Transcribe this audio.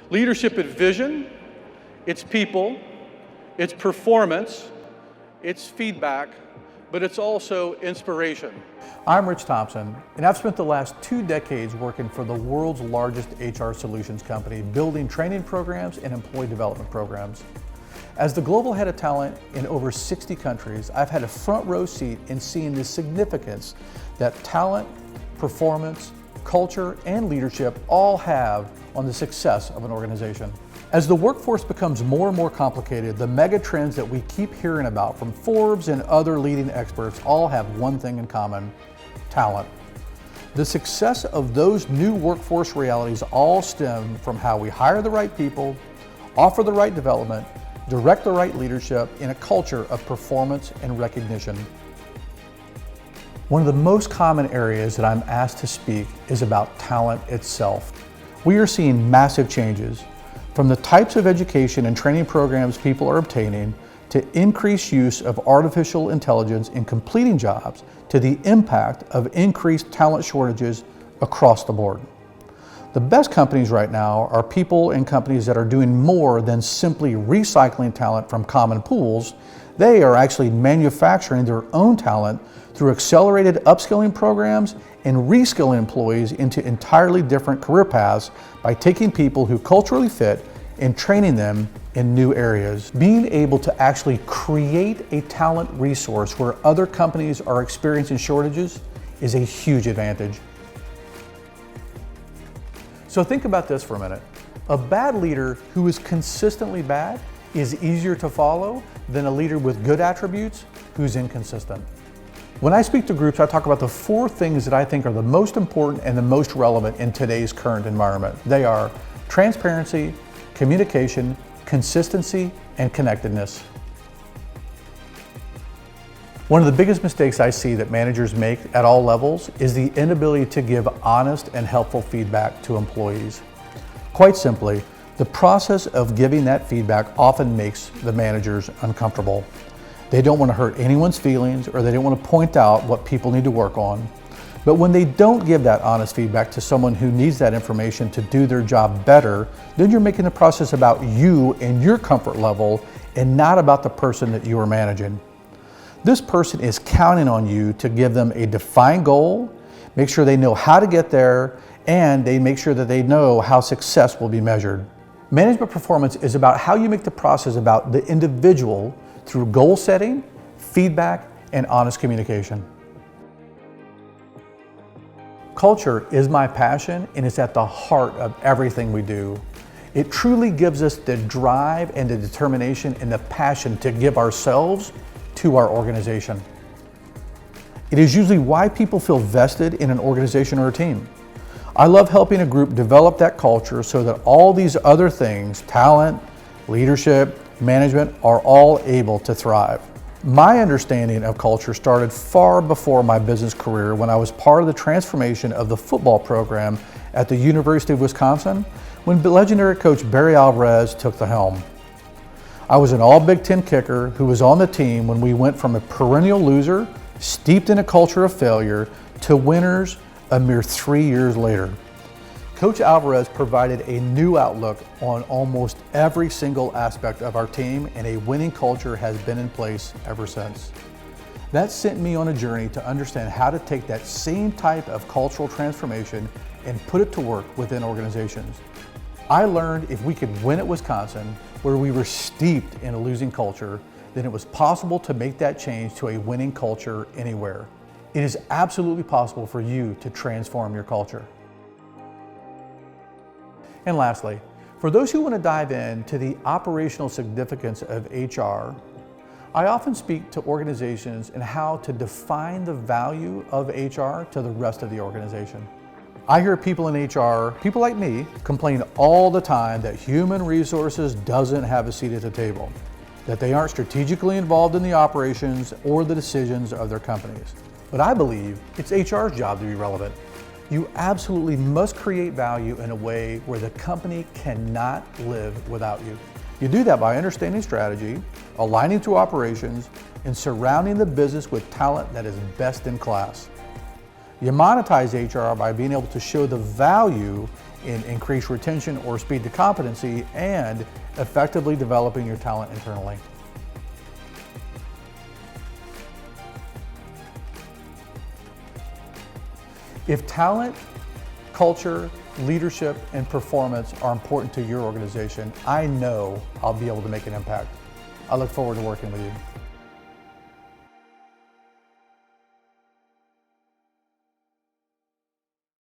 Leadership is vision, it's people, it's performance, it's feedback, but it's also inspiration. I'm Rich Thompson, and I've spent the last 2 decades working for the world's largest HR solutions company, building training programs and employee development programs. As the global head of talent in over 60 countries, I've had a front row seat in seeing the significance that talent, performance, culture, and leadership all have on the success of an organization. As the workforce becomes more and more complicated, the mega trends that we keep hearing about from Forbes and other leading experts all have one thing in common: talent. The success of those new workforce realities all stem from how we hire the right people, offer the right development, direct the right leadership in a culture of performance and recognition. One of the most common areas that I'm asked to speak is about talent itself. We are seeing massive changes, from the types of education and training programs people are obtaining, to increased use of artificial intelligence in completing jobs, to the impact of increased talent shortages across the board. The best companies right now are people and companies that are doing more than simply recycling talent from common pools. They are actually manufacturing their own talent through accelerated upskilling programs and reskilling employees into entirely different career paths by taking people who culturally fit and training them in new areas. Being able to actually create a talent resource where other companies are experiencing shortages is a huge advantage. So think about this for a minute. A bad leader who is consistently bad is easier to follow than a leader with good attributes who's inconsistent. When I speak to groups, I talk about the 4 things that I think are the most important and the most relevant in today's current environment. They are transparency, communication, consistency, and connectedness. One of the biggest mistakes I see that managers make at all levels is the inability to give honest and helpful feedback to employees. Quite simply, the process of giving that feedback often makes the managers uncomfortable. They don't want to hurt anyone's feelings, or they don't want to point out what people need to work on. But when they don't give that honest feedback to someone who needs that information to do their job better, then you're making the process about you and your comfort level and not about the person that you are managing. This person is counting on you to give them a defined goal, make sure they know how to get there, and they make sure that they know how success will be measured. Management performance is about how you make the process about the individual through goal setting, feedback, and honest communication. Culture is my passion, and it's at the heart of everything we do. It truly gives us the drive and the determination and the passion to give ourselves to our organization. It is usually why people feel vested in an organization or a team. I love helping a group develop that culture so that all these other things, talent, leadership, management, are all able to thrive. My understanding of culture started far before my business career when I was part of the transformation of the football program at the University of Wisconsin when legendary coach Barry Alvarez took the helm. I was an all Big Ten kicker who was on the team when we went from a perennial loser, steeped in a culture of failure, to winners a mere 3 years later. Coach Alvarez provided a new outlook on almost every single aspect of our team, and a winning culture has been in place ever since. That sent me on a journey to understand how to take that same type of cultural transformation and put it to work within organizations. I learned if we could win at Wisconsin, where we were steeped in a losing culture, then it was possible to make that change to a winning culture anywhere. It is absolutely possible for you to transform your culture. And lastly, for those who want to dive into the operational significance of HR, I often speak to organizations and how to define the value of HR to the rest of the organization. I hear people in HR, people like me, complain all the time that human resources doesn't have a seat at the table, that they aren't strategically involved in the operations or the decisions of their companies. But I believe it's HR's job to be relevant. You absolutely must create value in a way where the company cannot live without you. You do that by understanding strategy, aligning to operations, and surrounding the business with talent that is best in class. You monetize HR by being able to show the value in increased retention or speed to competency, and effectively developing your talent internally. If talent, culture, leadership, and performance are important to your organization, I know I'll be able to make an impact. I look forward to working with you.